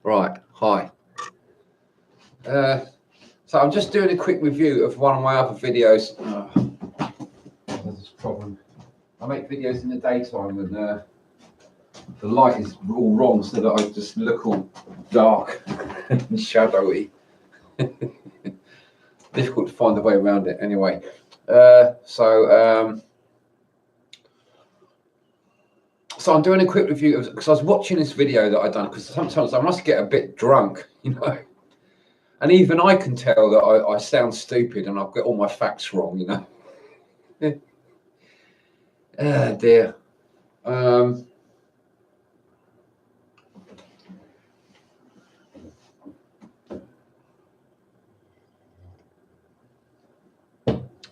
Right, hi. So I'm just doing a quick review of one of my other videos. There's this problem. I make videos in the daytime and the light is all wrong, so that I just look all dark and shadowy. Difficult to find a way around it anyway. So I'm doing a quick review because I was watching this video that I've done, because sometimes I must get a bit drunk, and even I can tell that I sound stupid and I've got all my facts wrong, Oh dear.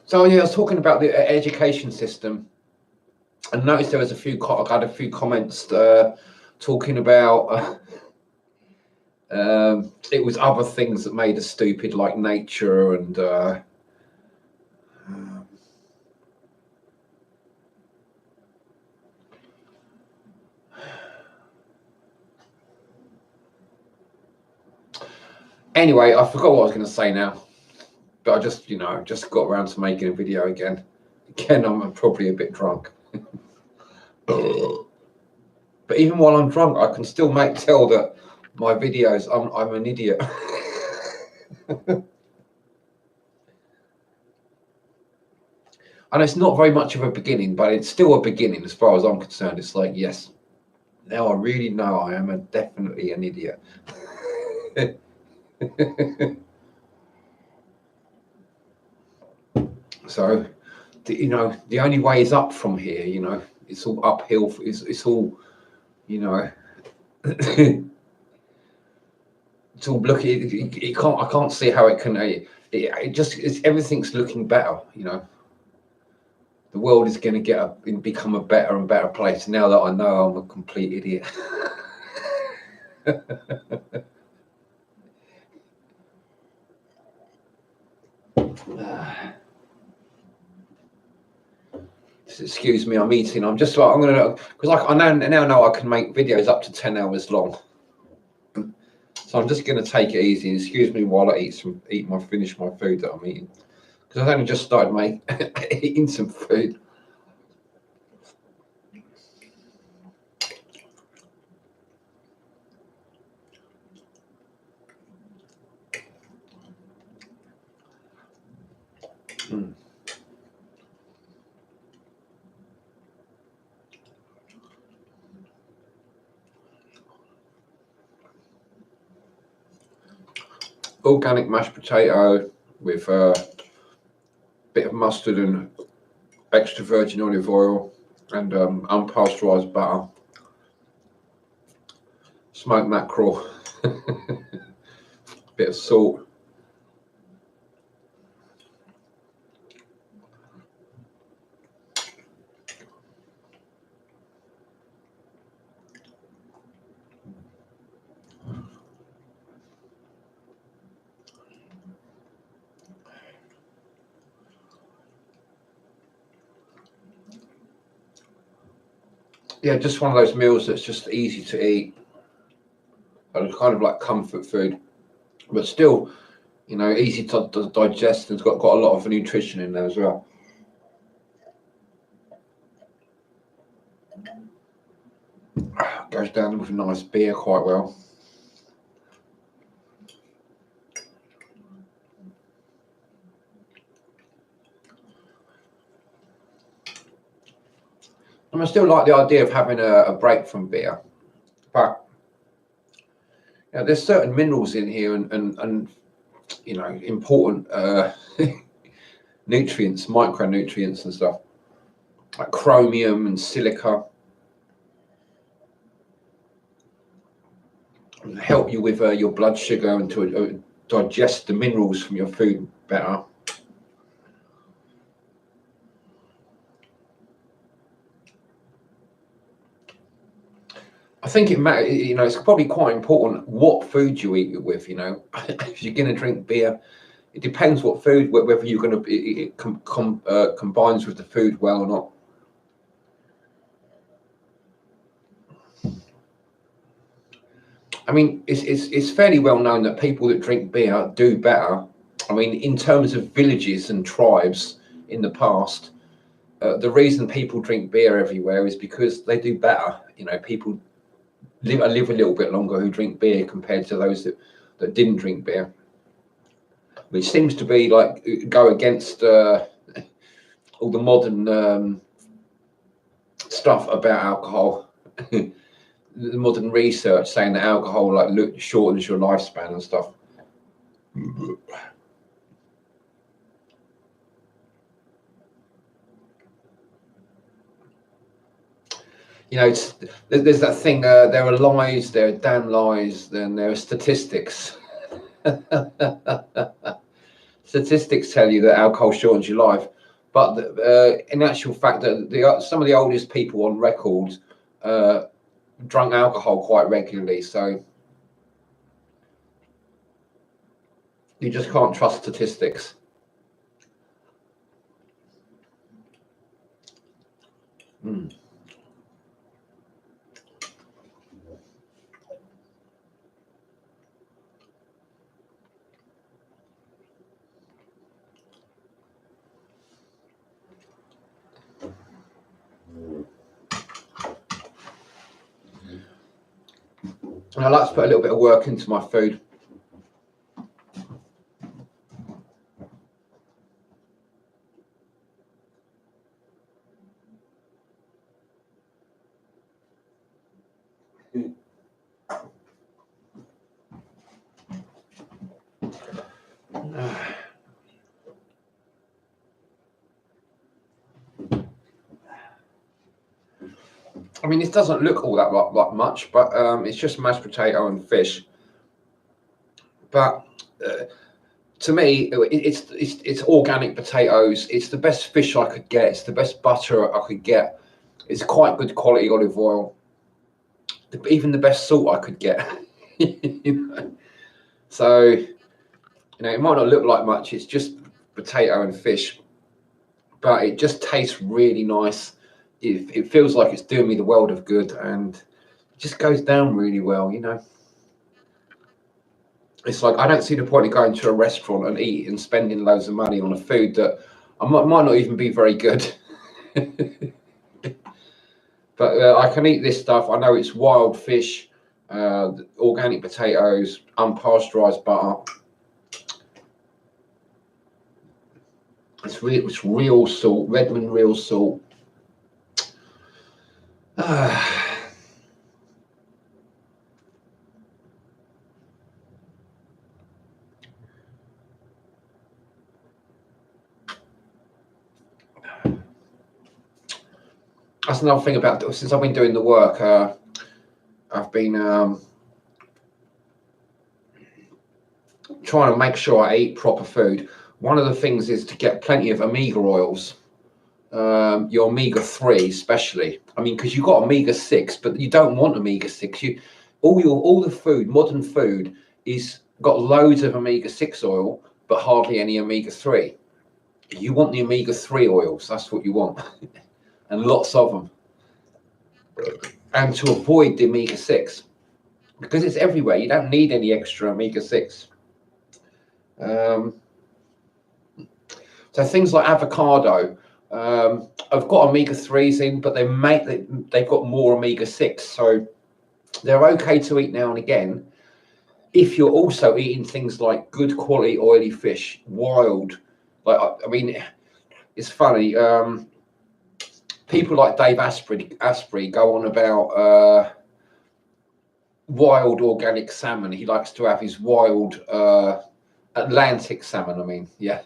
So yeah, I was talking about the education system, and noticed there was I had a few comments talking about it was other things that made us stupid, like nature and anyway, I forgot what I was going to say now, but I just just got around to making a video again. Again, I'm probably a bit drunk. But even while I'm drunk, I can still tell that my videos, I'm an idiot. And it's not very much of a beginning, but it's still a beginning as far as I'm concerned. It's like, yes, now I really know I am definitely an idiot. So, the only way is up from here. It's all uphill. It's all, it's all looking. I can't see how it can. Everything's looking better. The world is going to become a better and better place now that I know I'm a complete idiot. Excuse me, I'm eating. I'm just like, I'm gonna, because I now know I can make videos up to 10 hours long. So I'm just gonna take it easy. Excuse me while I finish my food that I'm eating, because I've only just started eating some food. Organic mashed potato with a bit of mustard and extra virgin olive oil and unpasteurized butter, smoked mackerel, bit of salt. Yeah, just one of those meals that's just easy to eat. And kind of like comfort food, but still, easy to digest, and it's got a lot of nutrition in there as well. Goes down with a nice beer quite well. And I still like the idea of having a break from beer, but there's certain minerals in here and important nutrients, micronutrients and stuff, like chromium and silica, help you with your blood sugar and to digest the minerals from your food better. I think it matters. It's probably quite important what food you eat it with. If you're going to drink beer, it depends what food, whether you're going to it combines with the food well or not. I mean, it's fairly well known that people that drink beer do better. I mean, in terms of villages and tribes in the past, the reason people drink beer everywhere is because they do better. You know, people live a little bit longer who drink beer compared to those that didn't drink beer, which seems to be like go against all the modern stuff about alcohol. The modern research saying that alcohol like shortens your lifespan and stuff. You know, there's that thing. There are lies, there are damn lies, then there are statistics. Statistics tell you that alcohol shortens your life, but in actual fact, that some of the oldest people on record drunk alcohol quite regularly. So you just can't trust statistics. Mm. And I like to put a little bit of work into my food. I mean, it doesn't look all that like much, but it's just mashed potato and fish. But to me, it's organic potatoes. It's the best fish I could get. It's the best butter I could get. It's quite good quality olive oil. Even the best salt I could get. You know? So, you know, it might not look like much. It's just potato and fish, but it just tastes really nice. It feels like it's doing me the world of good, and it just goes down really well. You know, it's like I don't see the point of going to a restaurant and eating and spending loads of money on a food that might not even be very good. But I can eat this stuff. I know it's wild fish, organic potatoes, unpasteurized butter. It's real salt, Redmond real salt. That's another thing about since I've been doing the work. I've been trying to make sure I eat proper food. One of the things is to get plenty of omega oils. Your omega-3 especially. I mean, because you've got omega-6, but you don't want omega-6. All the food, modern food, is got loads of omega-6 oil, but hardly any omega-3. You want the omega-3 oils. That's what you want, and lots of them. And to avoid the omega-6, because it's everywhere. You don't need any extra omega-6. So things like avocado. I've got omega-3s in, but they've got more omega-6, so they're okay to eat now and again if you're also eating things like good quality oily fish, wild. Like I mean, it's funny. People like Dave Asprey go on about wild organic salmon. He likes to have his wild Atlantic salmon. I mean, yeah.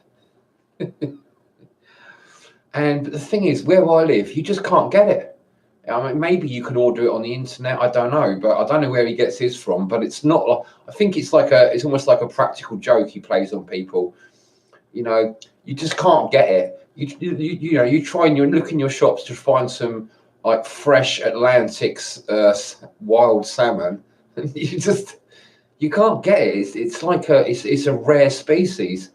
And the thing is, where I live, you just can't get it. I mean, maybe you can order it on the internet. I don't know, but I don't know where he gets his from. But it's not like, I think it's almost like a practical joke he plays on people. You know, you just can't get it. You know, you try and you look in your shops to find some like fresh Atlantic's wild salmon. You can't get it. It's like it's a rare species.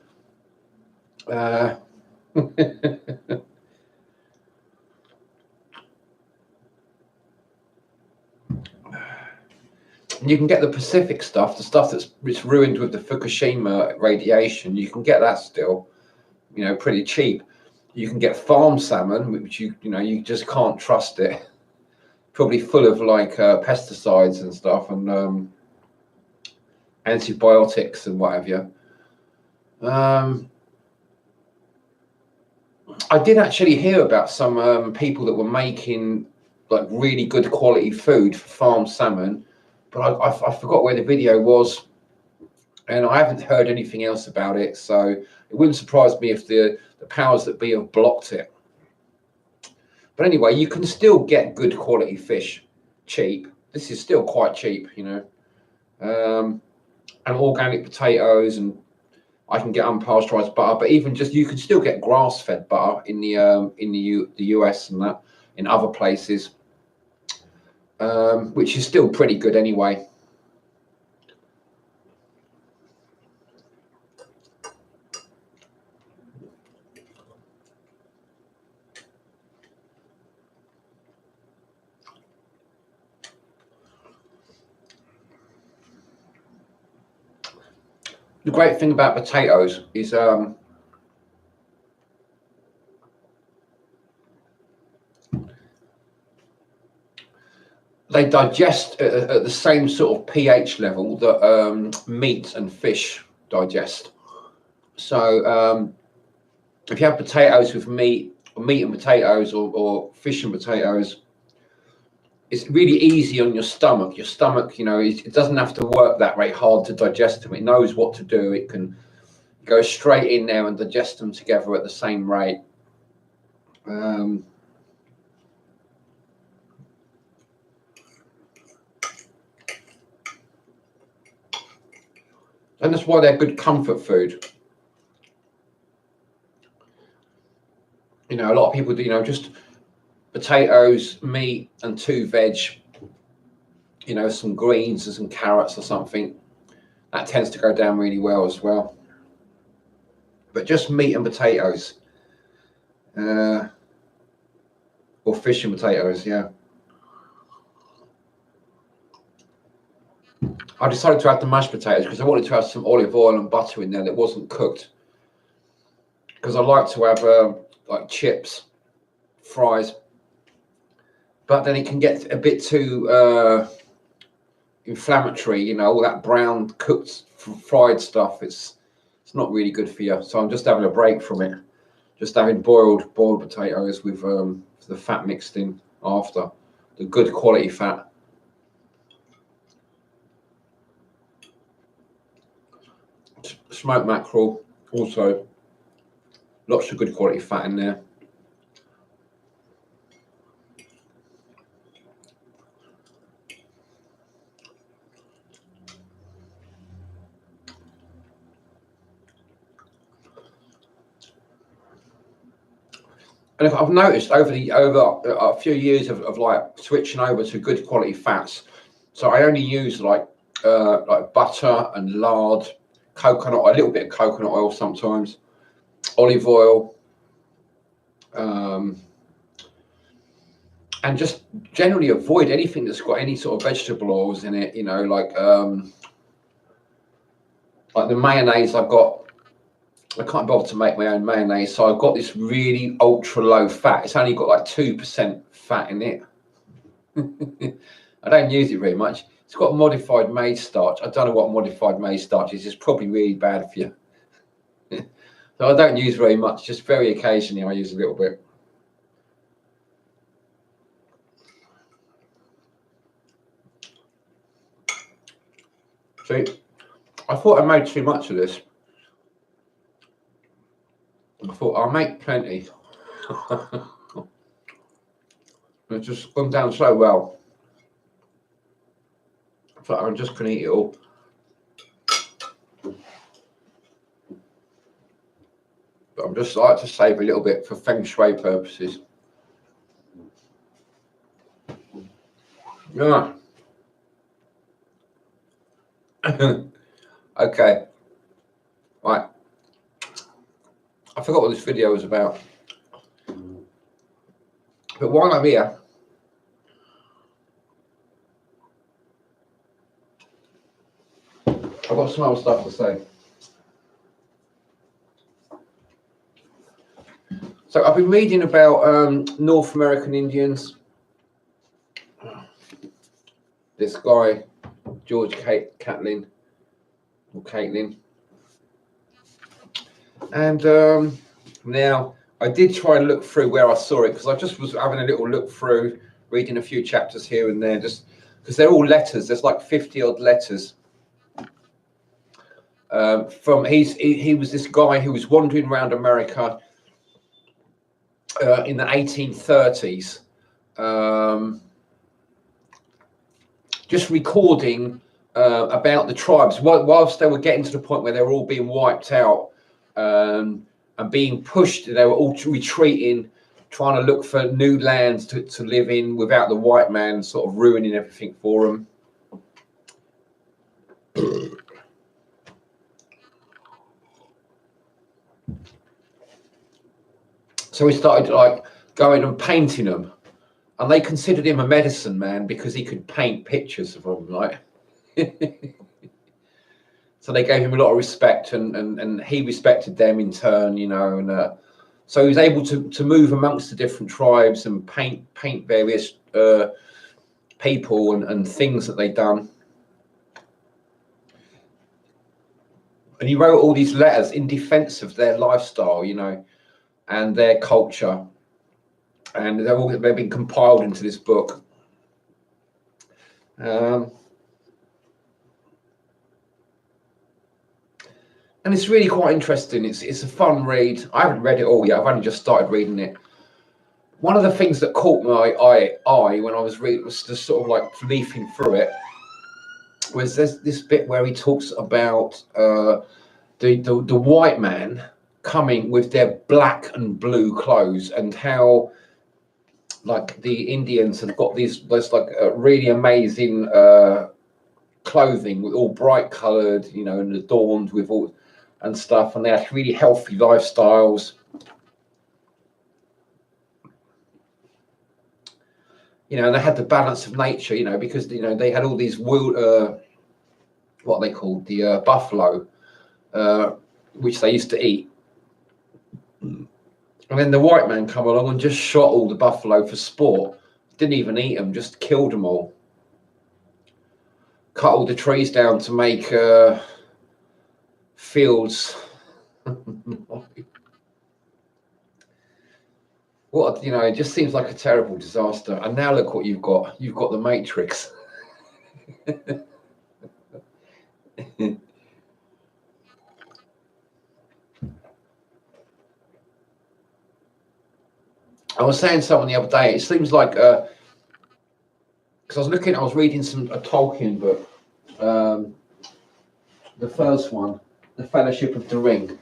You can get the Pacific stuff, the stuff that's ruined with the Fukushima radiation. You can get that still, you know, pretty cheap. You can get farm salmon, which you know you just can't trust it. Probably full of like pesticides and stuff and antibiotics and what have you. I did actually hear about some people that were making like really good quality food for farm salmon, but I forgot where the video was, and I haven't heard anything else about it. So it wouldn't surprise me if the powers that be have blocked it. But anyway, you can still get good quality fish cheap. This is still quite cheap, you know, and organic potatoes, and I can get unpasteurized butter. But even just you can still get grass-fed butter in the US and that in other places, which is still pretty good anyway. The great thing about potatoes is they digest at the same sort of pH level that meat and fish digest. So if you have potatoes with meat and potatoes, or fish and potatoes, it's really easy on your stomach. Your stomach, you know, it doesn't have to work that very hard to digest them. It knows what to do. It can go straight in there and digest them together at the same rate. And that's why they're good comfort food. You know, a lot of people do, you know, just potatoes, meat, and 2 veg, you know, some greens and some carrots or something. That tends to go down really well as well. But just meat and potatoes, or fish and potatoes, yeah. I decided to add the mashed potatoes because I wanted to have some olive oil and butter in there that wasn't cooked. Because I like to have like chips, fries, but then it can get a bit too inflammatory, you know, all that brown cooked fried stuff. It's not really good for you. So I'm just having a break from it, just having boiled potatoes with the fat mixed in after, the good quality fat. Smoked mackerel, also lots of good quality fat in there. And I've noticed over a few years of like switching over to good quality fats, so I only use like butter and lard, coconut, a little bit of coconut oil sometimes, olive oil, and just generally avoid anything that's got any sort of vegetable oils in it. You know, like the mayonnaise I've got. I can't bother to make my own mayonnaise, so I've got this really ultra low fat. It's only got like 2% fat in it. I don't use it very much. It's got modified maize starch. I don't know what modified maize starch is. It's probably really bad for you. So I don't use very much. Just very occasionally I use a little bit. See, I thought I made too much of this. I thought I'll make plenty. It's just gone down so well. I thought I'm just going to eat it all. But I'm just like to save a little bit for feng shui purposes. Yeah. Okay. Right. I forgot what this video was about. But while I'm here, I've got some other stuff to say. So I've been reading about North American Indians. This guy, George Catlin, or Caitlin. And now I did try and look through where I saw it, because I just was having a little look through, reading a few chapters here and there, just because they're all letters. There's like 50 odd letters. He was this guy who was wandering around America in the 1830s, just recording about the tribes whilst they were getting to the point where they were all being wiped out and being pushed. They were all retreating, trying to look for new lands to live in without the white man sort of ruining everything for them. So he started like going and painting them, and they considered him a medicine man because he could paint pictures of them, like. So they gave him a lot of respect, and he respected them in turn, you know. And so he was able to move amongst the different tribes and paint various people and things that they'd done. And he wrote all these letters in defense of their lifestyle, you know, and their culture. And they've been compiled into this book. And it's really quite interesting. It's a fun read. I haven't read it all yet. I've only just started reading it. One of the things that caught my eye when I was reading, was just sort of like leafing through it, was this bit where he talks about the white man coming with their black and blue clothes, and how like the Indians have got these like really amazing clothing, with all bright coloured, you know, and adorned with all and stuff, and they had really healthy lifestyles. You know, and they had the balance of nature, you know, because, you know, they had all these what are they called, the buffalo, which they used to eat. And then the white man come along and just shot all the buffalo for sport. Didn't even eat them, just killed them all. Cut all the trees down to make fields. What, you know, it just seems like a terrible disaster. And now look what you've got. You've got the Matrix. I was saying something the other day. It seems like because I was reading a Tolkien book, the first one, The Fellowship of the Ring,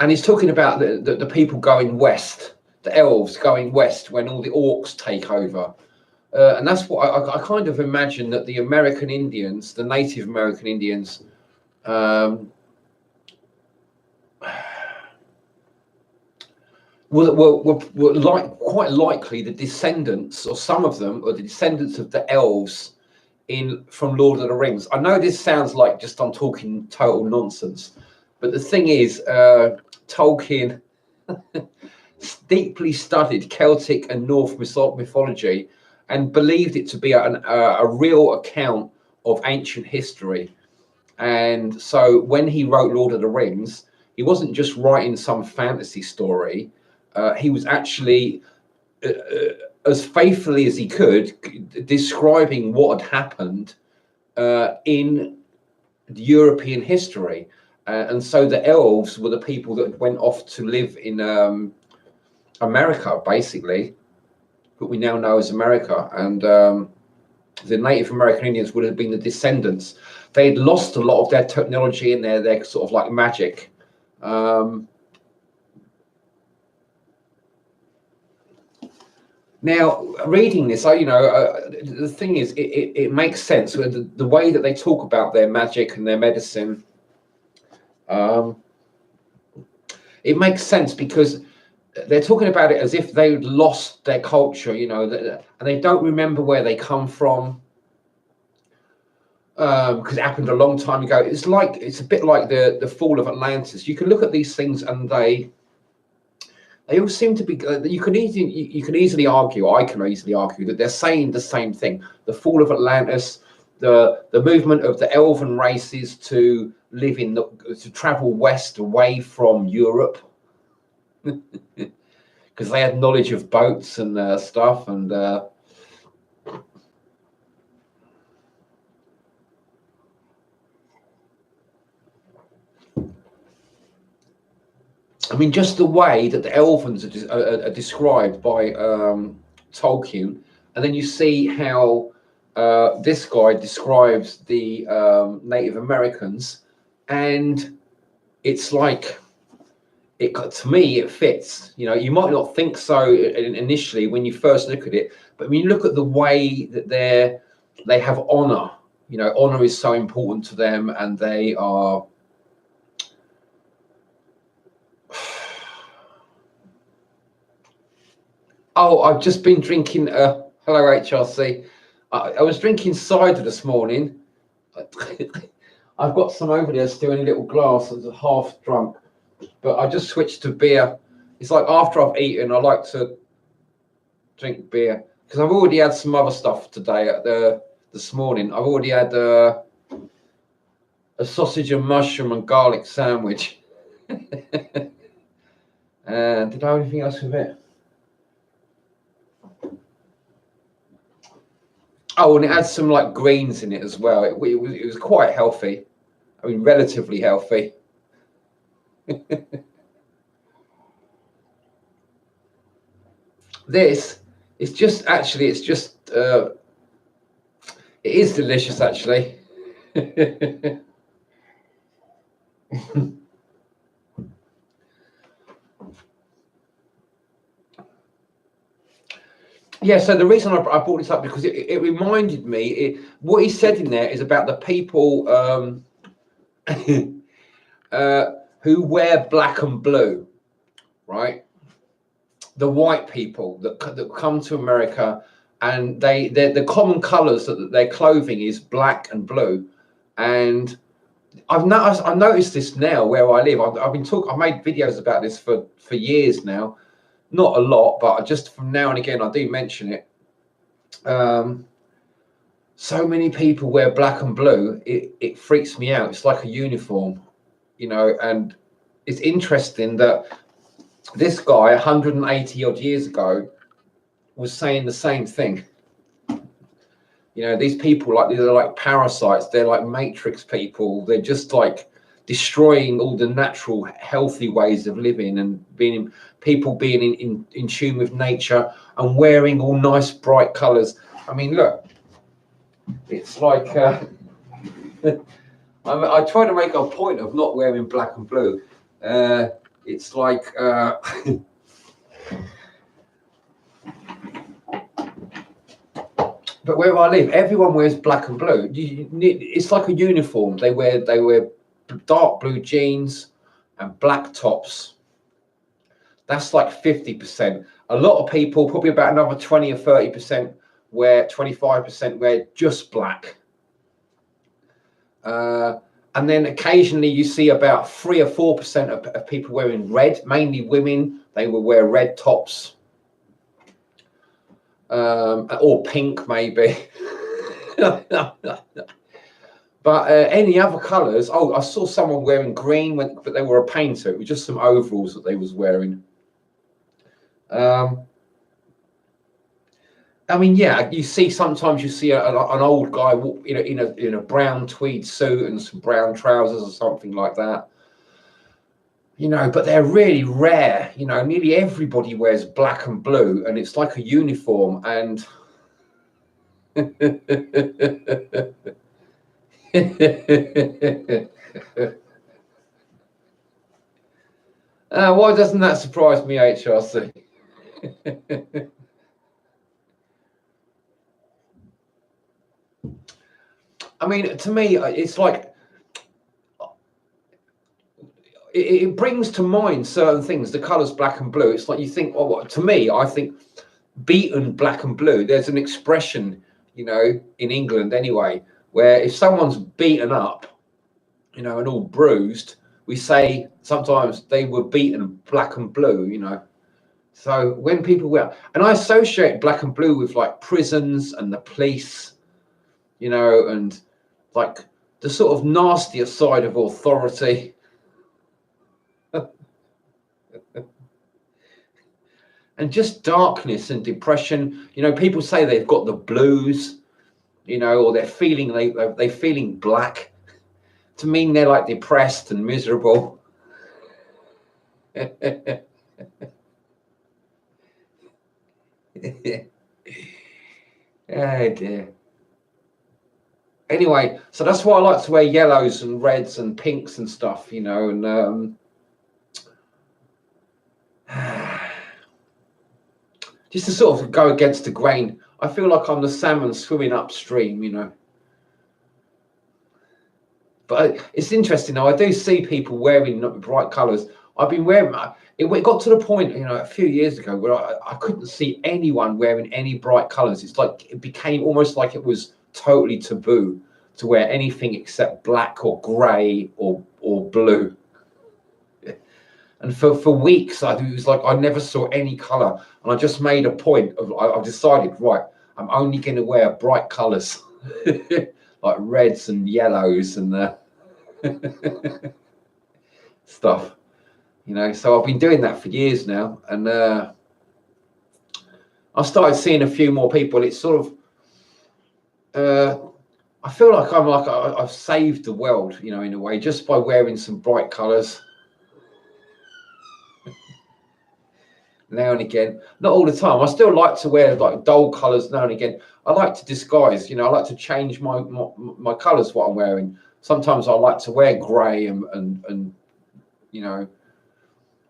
and he's talking about the people going west, the elves going west when all the orcs take over, and that's what I kind of imagine that the American Indians, the Native American Indians, were like quite likely the descendants, or some of them, or the descendants of the elves from Lord of the Rings. I know this sounds like just I'm talking total nonsense, but the thing is, Tolkien deeply studied Celtic and Norse mythology and believed it to be a real account of ancient history. And so when he wrote Lord of the Rings, he wasn't just writing some fantasy story. He was actually, as faithfully as he could, describing what had happened in European history. And so the elves were the people that went off to live in America, basically, what we now know as America. And the Native American Indians would have been the descendants. They had lost a lot of their technology and their sort of like magic. Now, reading this, the thing is, it makes sense. The way that they talk about their magic and their medicine, it makes sense because they're talking about it as if they'd lost their culture, you know, and they don't remember where they come from. because it happened a long time ago. It's a bit like the fall of Atlantis. You can look at these things and they all seem to be. You can easily argue. I can easily argue that they're saying the same thing: the fall of Atlantis, the movement of the elven races to to travel west away from Europe, because they had knowledge of boats and stuff. And I mean, just the way that the Elvens are described by Tolkien, and then you see how this guy describes the Native Americans, and it's like, to me, it fits. You know, you might not think so initially when you first look at it, but when you look at the way that they have honor, you know, honor is so important to them, and they are. Oh, I've just been drinking. Hello, HRC. I was drinking cider this morning. I've got some over there still in a little glass that's half drunk, but I just switched to beer. It's like after I've eaten, I like to drink beer because I've already had some other stuff today. This morning, I've already had a sausage and mushroom and garlic sandwich. And did I have anything else with it? Oh, and it had some like greens in it as well. It was quite healthy. I mean, relatively healthy. This is just actually, it is delicious actually. Yeah, so the reason I brought this up because it reminded me, what he said in there is about the people who wear black and blue, right? The white people that come to America, and the common colors that their clothing is black and blue. And I've noticed this now where I live. I've made videos about this for years now. Not a lot, but just from now and again, I do mention it. So many people wear black and blue. It freaks me out. It's like a uniform, you know. And it's interesting that this guy, 180 odd years ago, was saying the same thing. You know, these people, like, they're like parasites. They're like matrix people. They're just like destroying all the natural, healthy ways of living and being in tune with nature and wearing all nice, bright colors. I mean, look, it's like I try to make a point of not wearing black and blue. It's like but where I live, everyone wears black and blue. It's like a uniform. They wear dark blue jeans and black tops. That's like 50%. A lot of people, probably about another 20 or 30%, 25% wear just black. And then occasionally you see about 3 or 4% of people wearing red, mainly women. They will wear red tops. Or pink maybe. But any other colours? Oh, I saw someone wearing green, but they were a painter. It was just some overalls that they was wearing. I mean, yeah, sometimes you see an old guy, in a brown tweed suit and some brown trousers or something like that. You know, but they're really rare. You know, nearly everybody wears black and blue, and it's like a uniform. And why doesn't that surprise me, HRC? I mean, to me, it's like it brings to mind certain things. The colours black and blue. It's like you think, oh, to me, I think beaten black and blue. There's an expression, you know, in England anyway, where if someone's beaten up, you know, and all bruised, we say sometimes they were beaten black and blue, you know. So when people wear, and I associate black and blue with like prisons and the police, you know, and like the sort of nastier side of authority. And just darkness and depression. You know, people say they've got the blues, you know, or they're feeling they're feeling black, to mean they're like depressed and miserable. Oh dear. Anyway, so that's why I like to wear yellows and reds and pinks and stuff, you know, and just to sort of go against the grain. I feel like I'm the salmon swimming upstream, you know. But it's interesting though. I do see people wearing bright colours. I've been wearing. It got to the point, you know, a few years ago where I couldn't see anyone wearing any bright colours. It's like it became almost like it was totally taboo to wear anything except black or grey or blue. And for weeks, it was like I never saw any colour, and I just made a point of. I've decided, right, I'm only going to wear bright colours, like reds and yellows and stuff. You know, so I've been doing that for years now, and I started seeing a few more people. It's sort of, I feel like I've saved the world, you know, in a way, just by wearing some bright colours. Now and again, not all the time. I still like to wear like dull colours now and again. I like to disguise, you know, I like to change my colours, what I'm wearing. Sometimes I like to wear grey and you know,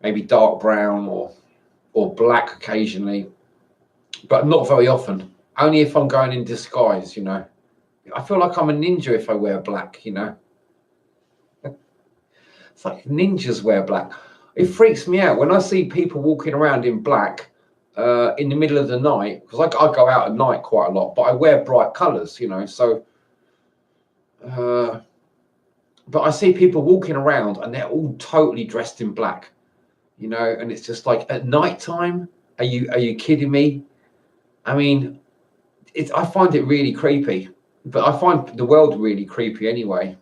maybe dark brown or black occasionally, but not very often. Only if I'm going in disguise, you know. I feel like I'm a ninja if I wear black, you know. It's like ninjas wear black. It freaks me out when I see people walking around in black in the middle of the night, because I go out at night quite a lot, but I wear bright colours, you know. So, but I see people walking around and they're all totally dressed in black, you know, and it's just like at night time. Are you kidding me? I mean, I find it really creepy, but I find the world really creepy anyway.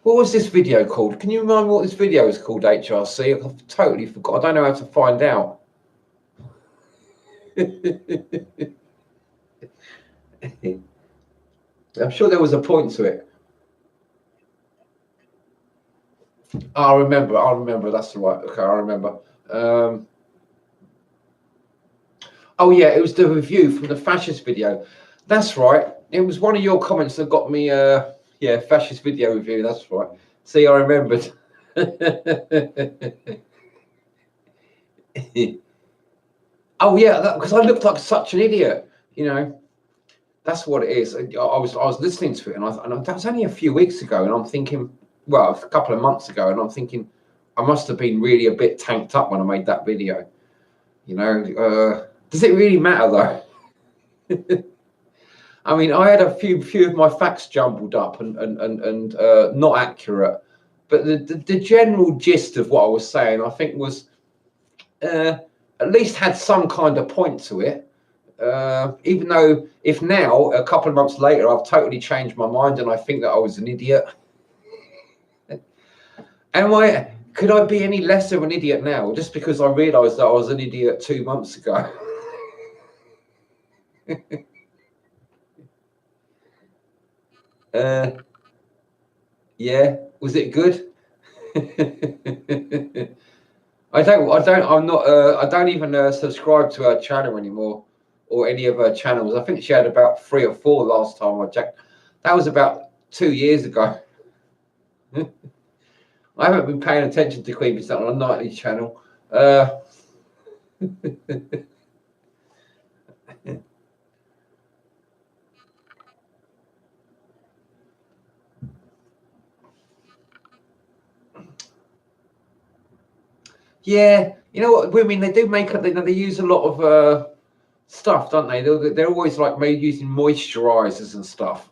What was this video called? Can you remind me what this video is called, HRC? I've totally forgot. I don't know how to find out. I'm sure there was a point to it. I remember. That's right. Okay, I remember. Oh yeah, it was the review from the fascist video. That's right. It was one of your comments that got me. Yeah, fascist video review. That's right. See, I remembered. Oh yeah, because I looked like such an idiot. You know, that's what it is. I was listening to it, and that was only a few weeks ago, and I'm thinking, well, a couple of months ago, and I'm thinking, I must have been really a bit tanked up when I made that video. You know, does it really matter though? I mean, I had a few of my facts jumbled up and not accurate, but the general gist of what I was saying, I think, was at least had some kind of point to it. Even though if now, a couple of months later, I've totally changed my mind and I think that I was an idiot. Could I be any less of an idiot now just because I realised that I was an idiot 2 months ago? Yeah, was it good? I don't even subscribe to her channel anymore, or any of her channels. I think she had about 3 or 4 last time I checked. That was about 2 years ago. I haven't been paying attention to Queen Bee's on a nightly channel. Yeah, you know what? I mean, they do make it. They use a lot of stuff, don't they? They're always like maybe using moisturizers and stuff.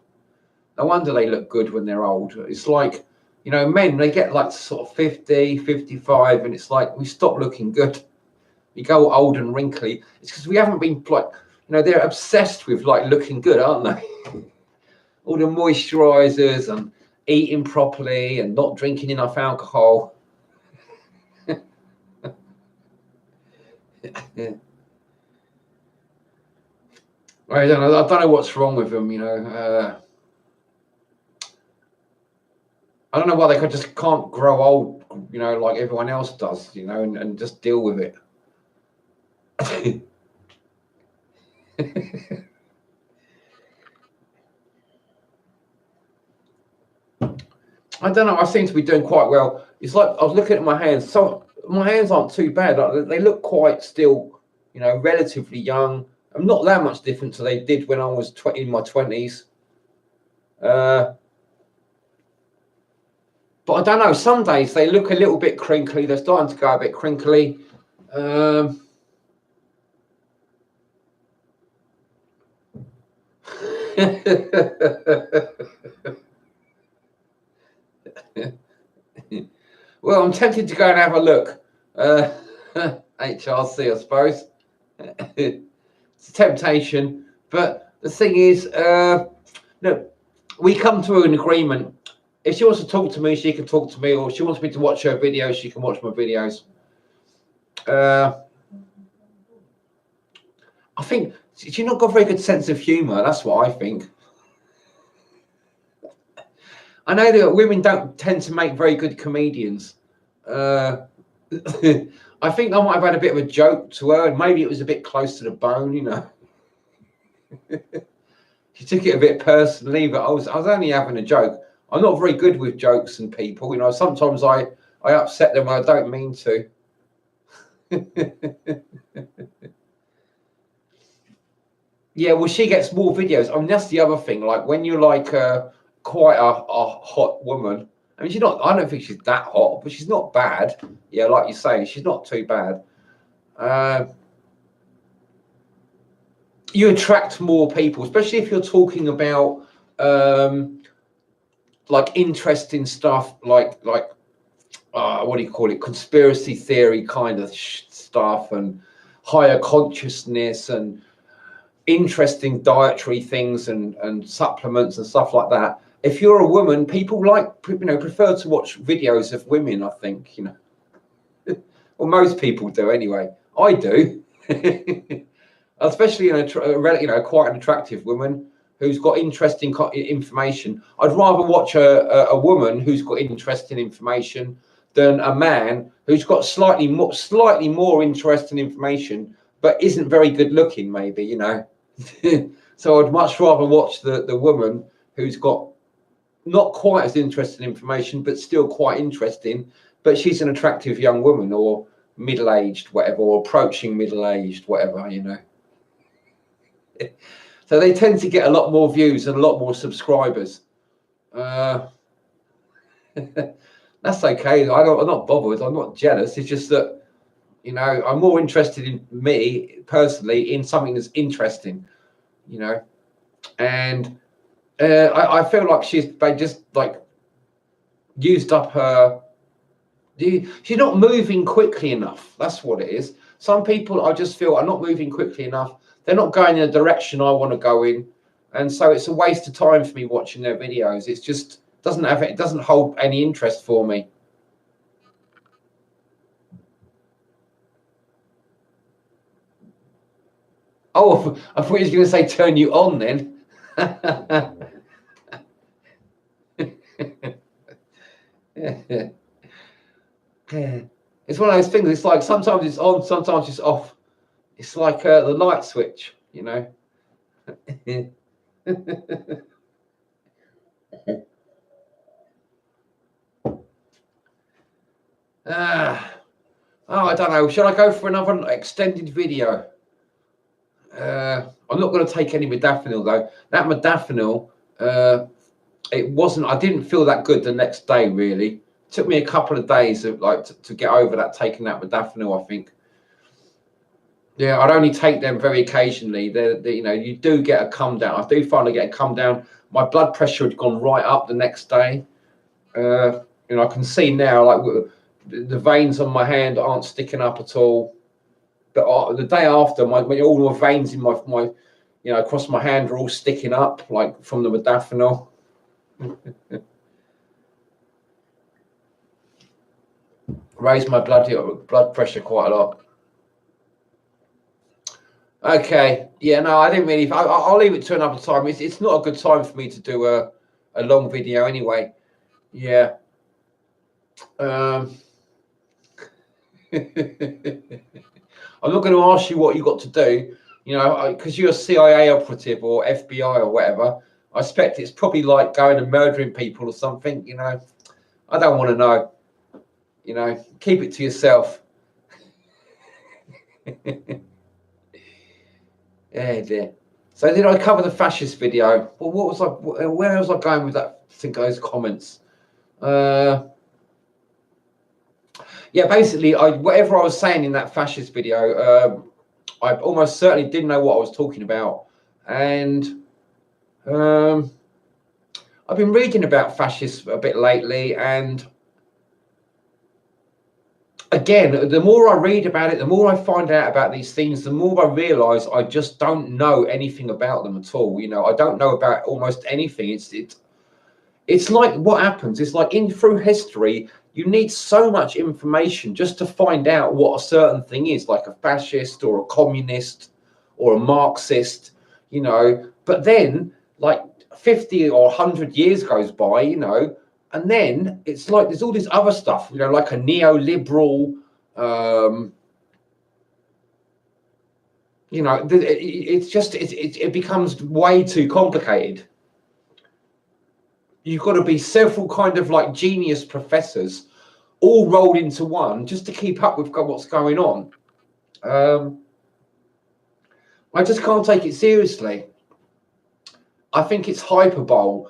No wonder they look good when they're old. It's like, you know, men, they get like sort of 50, 55, and it's like we stop looking good. We go old and wrinkly. It's because we haven't been like, you know, they're obsessed with like looking good, aren't they? All the moisturizers and eating properly and not drinking enough alcohol. Yeah. I don't know what's wrong with them, you know. I don't know why they just can't grow old, you know, like everyone else does, you know, and just deal with it. I don't know. I seem to be doing quite well. It's like I was looking at my hands. So my hands aren't too bad. Like, they look quite still, you know, relatively young. I'm not that much different to they did when I was in my 20s. But I don't know. Some days they look a little bit crinkly. They're starting to go a bit crinkly. Well, I'm tempted to go and have a look. HRC, I suppose. It's a temptation. But the thing is, look, we come to an agreement. If she wants to talk to me, she can talk to me, or if she wants me to watch her videos, she can watch my videos. I think she's not got a very good sense of humour. That's what I think. I know that women don't tend to make very good comedians. I think I might have had a bit of a joke to her, and maybe it was a bit close to the bone, you know. She took it a bit personally, but I was only having a joke. I'm not very good with jokes and people, you know. Sometimes I upset them when I don't mean to. Yeah, well, she gets more videos. I mean, that's the other thing. Like when you're like quite a hot woman. I mean, she's not. I don't think she's that hot, but she's not bad. Yeah, like you say, she's not too bad. You attract more people, especially if you're talking about like interesting stuff, like what do you call it? Conspiracy theory kind of stuff, and higher consciousness and interesting dietary things and supplements and stuff like that. If you're a woman, people prefer to watch videos of women. I think, you know, well, most people do anyway. I do, especially quite an attractive woman who's got interesting information. I'd rather watch a woman who's got interesting information than a man who's got slightly more interesting information but isn't very good looking, maybe, you know. So I'd much rather watch the woman who's got not quite as interesting information, but still quite interesting. But she's an attractive young woman, or middle-aged, whatever, or approaching middle-aged, whatever, you know. So they tend to get a lot more views and a lot more subscribers. That's okay. I'm not bothered. I'm not jealous. It's just that, you know, I'm more interested in me personally in something that's interesting, you know, and I feel like they just like used up her. She's not moving quickly enough. That's what it is. Some people I just feel are not moving quickly enough. They're not going in the direction I want to go in, and so it's a waste of time for me watching their videos. It's just it doesn't hold any interest for me. Oh, I thought you was going to say turn you on then. It's one of those things. It's like sometimes it's on, sometimes it's off. It's like the light switch, you know. Oh, I don't know. Shall I go for another extended video? I'm not going to take any modafinil though. That modafinil, it wasn't. I didn't feel that good the next day. Really, it took me a couple of days of to get over that taking that modafinil. I think. Yeah, I'd only take them very occasionally. You know, you do get a come down. I do finally get a come down. My blood pressure had gone right up the next day. You know, I can see now, like the veins on my hand aren't sticking up at all. But the day after, all my veins in my you know, across my hand are all sticking up, like from the modafinil. Raised my blood pressure quite a lot. Okay, yeah, no, I didn't really. I'll leave it to another time. It's not a good time for me to do a long video anyway. Yeah. I'm not going to ask you what you got to do, you know, because you're a CIA operative or FBI or whatever. I expect it's probably like going and murdering people or something, you know. I don't want to know, you know, keep it to yourself. Yeah, dear. So did I cover the fascist video? Well, what was I? Where was I going with that? I think those comments. Yeah, basically, whatever I was saying in that fascist video, I almost certainly didn't know what I was talking about, and I've been reading about fascists a bit lately, and again, the more I read about it, the more I find out about these things, the more I realise I just don't know anything about them at all. You know, I don't know about almost anything. It's like what happens. It's like through history, you need so much information just to find out what a certain thing is, like a fascist or a communist or a Marxist, you know. But then, like 50 or 100 years goes by, you know, and then it's like there's all this other stuff, you know, like a neoliberal, you know, it becomes way too complicated. You've got to be several kind of like genius professors all rolled into one just to keep up with what's going on. I just can't take it seriously. I think it's hyperbole,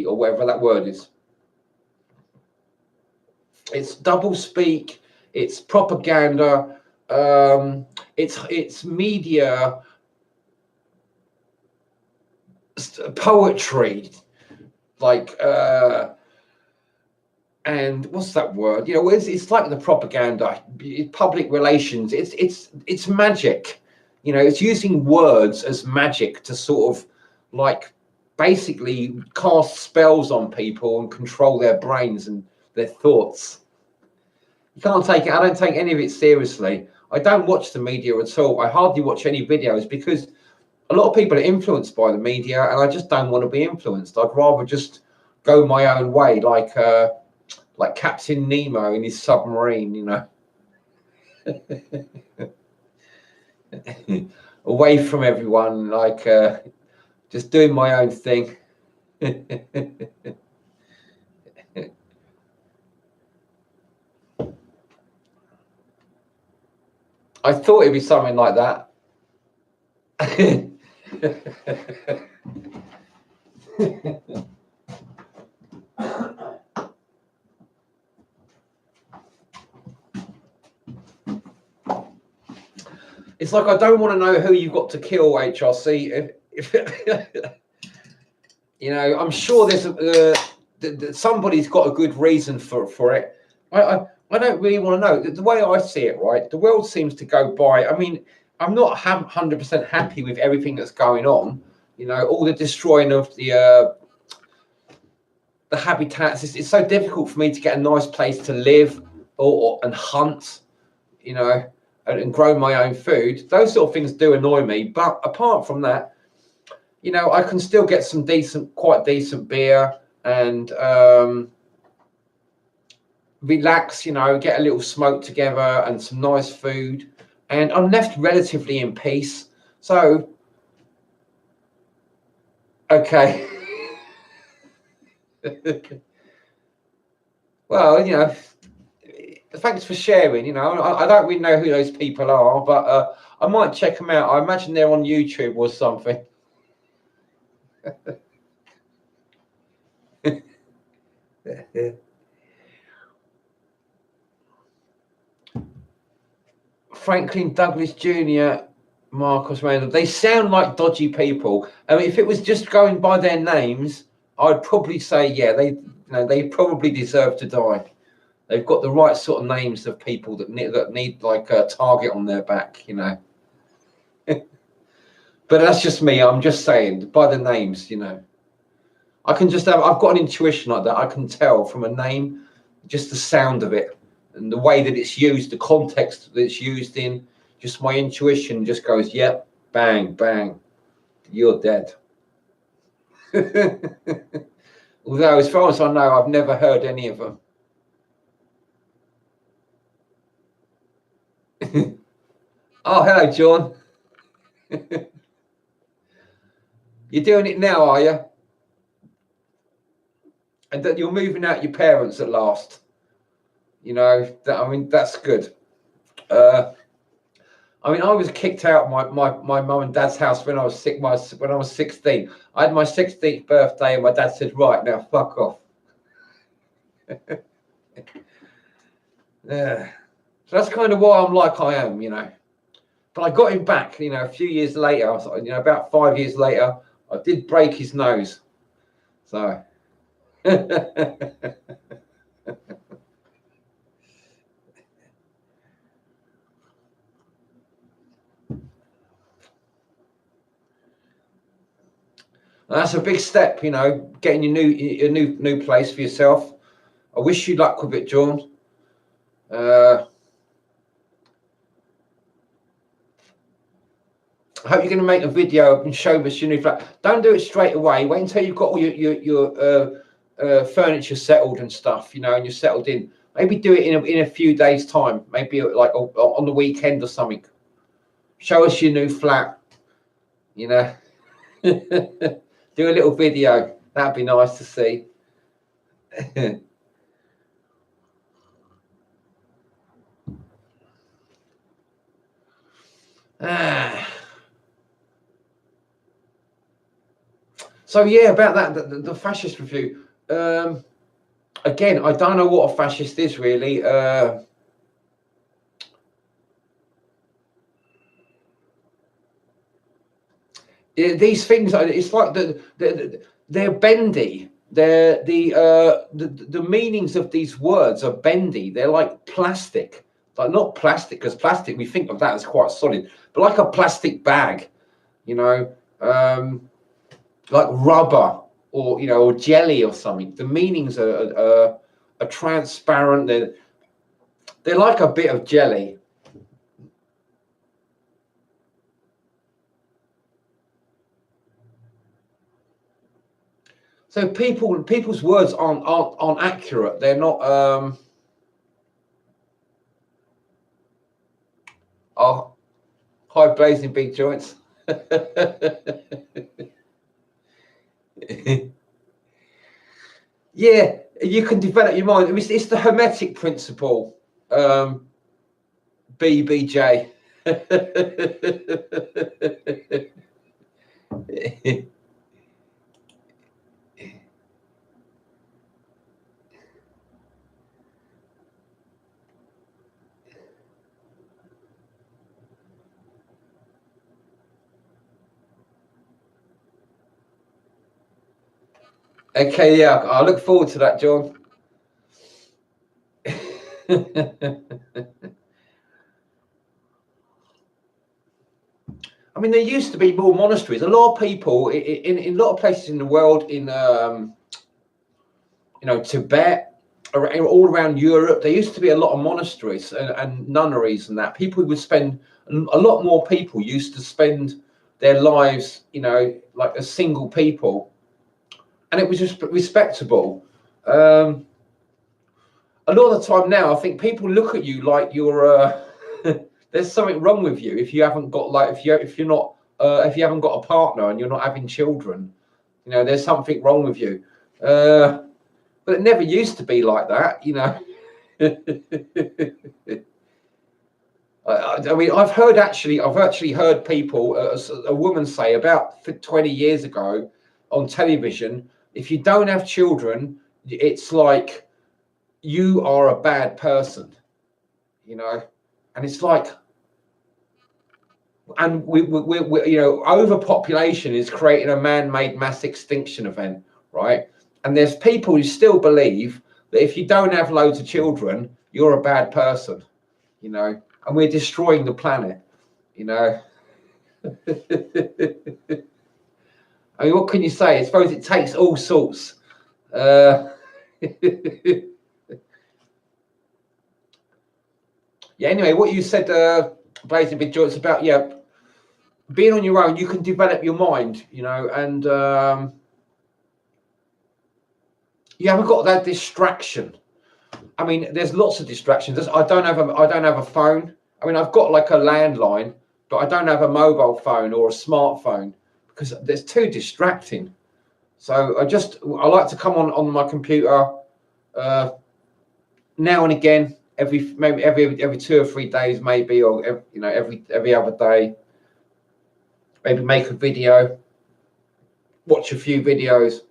or whatever that word is. It's double speak. It's propaganda. It's media, poetry, like and what's that word? You know, it's like the propaganda, public relations. It's magic. You know, it's using words as magic to sort of like basically cast spells on people and control their brains and their thoughts. You can't take it. I don't take any of it seriously. I don't watch the media at all. I hardly watch any videos because a lot of people are influenced by the media, and I just don't want to be influenced. I'd rather just go my own way, like Captain Nemo in his submarine, you know, away from everyone, like just doing my own thing. I thought it'd be something like that. It's like I don't want to know who you've got to kill, HRC. If you know, I'm sure there's somebody's got a good reason for it. I don't really want to know. The way I see it, right, the world seems to go by. I mean, I'm not 100% happy with everything that's going on. You know, all the destroying of the habitats. It's so difficult for me to get a nice place to live and hunt. You know, and grow my own food. Those sort of things do annoy me. But apart from that, you know, I can still get some quite decent beer and relax, you know, get a little smoke together and some nice food. And I'm left relatively in peace. So, okay. Well, you know, thanks for sharing. You know, I don't really know who those people are, but I might check them out. I imagine they're on YouTube or something. Franklin Douglas Jr., Marcus Randall. They sound like dodgy people. I mean, if it was just going by their names, I'd probably say, yeah, they probably deserve to die. They've got the right sort of names of people that need like a target on their back, you know. But that's just me. I'm just saying by the names, you know. I've got an intuition like that. I can tell from a name, just the sound of it and the way that it's used, the context that it's used in. Just my intuition just goes, yep, bang, bang, you're dead. Although, as far as I know, I've never heard any of them. Oh, hello, John. You're doing it now, are you? And that you're moving out your parents at last. You know, I mean, that's good. I mean, I was kicked out of my mum and dad's house when I was sick. When I was 16, I had my 16th birthday, and my dad said, "Right now, fuck off." Yeah, so that's kind of why I'm like I am, you know. But I got him back, you know, a few years later. You know, about 5 years later, I did break his nose. So. That's a big step, you know, getting a new place for yourself. I wish you luck with it, John. I hope you're going to make a video and show us your new flat. Don't do it straight away. Wait until you've got all your furniture settled and stuff, you know, and you're settled in. Maybe do it in a few days' time. Maybe like on the weekend or something. Show us your new flat, you know. Do a little video. That'd be nice to see. So yeah, about that, the fascist review. Again, I don't know what a fascist is really. These things, it's like they're bendy. The meanings of these words are bendy. They're like plastic, like not plastic, because plastic we think of that as quite solid, but like a plastic bag, you know, like rubber or or jelly or something. The meanings are transparent. They're like a bit of jelly. So people's words aren't accurate. They're not. Oh, hi, blazing big joints. Yeah, you can develop your mind. It's the Hermetic principle, BBJ. Okay, yeah, I look forward to that, John. I mean, there used to be more monasteries. A lot of people in a lot of places in the world, in Tibet, all around Europe, there used to be a lot of monasteries and nunneries and that. People would spend a lot more. People used to spend their lives, like as single people, and it was just respectable. A lot of the time now, I think people look at you like you're. There's something wrong with you if you haven't got if you haven't got a partner and you're not having children. There's something wrong with you. But it never used to be like that, I mean, I've actually heard people, a woman say about 20 years ago on television, if you don't have children, it's like you are a bad person, and it's like, And we you know, overpopulation is creating a man-made mass extinction event, right? And there's people who still believe that if you don't have loads of children, you're a bad person, you know, and we're destroying the planet, you know. I mean, what can you say? I suppose it takes all sorts. Yeah, anyway, what you said, Blazing Big Joints, about, yeah, being on your own, you can develop your mind, you know, and you haven't got that distraction. I mean, there's lots of distractions. I don't have a phone. I mean, I've got like a landline, but I don't have a mobile phone or a smartphone because there's too distracting. So I like to come on my computer now and again, maybe every 2 or 3 days, maybe, or you know, every other day. Maybe make a video, watch a few videos.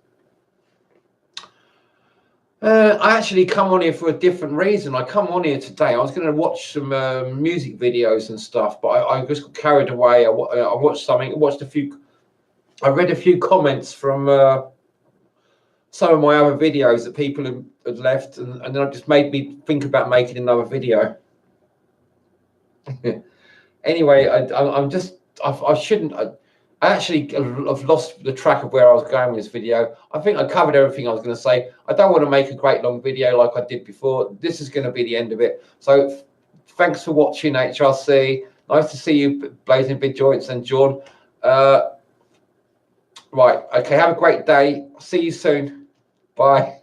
I actually come on here for a different reason. I come on here today. I was going to watch some music videos and stuff, but I just got carried away. I watched something. I read a few comments from some of my other videos that people had left, and then it just made me think about making another video. Anyway, I shouldn't. I actually have lost the track of where I was going with this video. I think I covered everything I was going to say. I don't want to make a great long video like I did before. This is going to be the end of it. So thanks for watching, HRC. Nice to see you, Blazing Big Joints and John. Right, okay, have a great day. See you soon. Bye.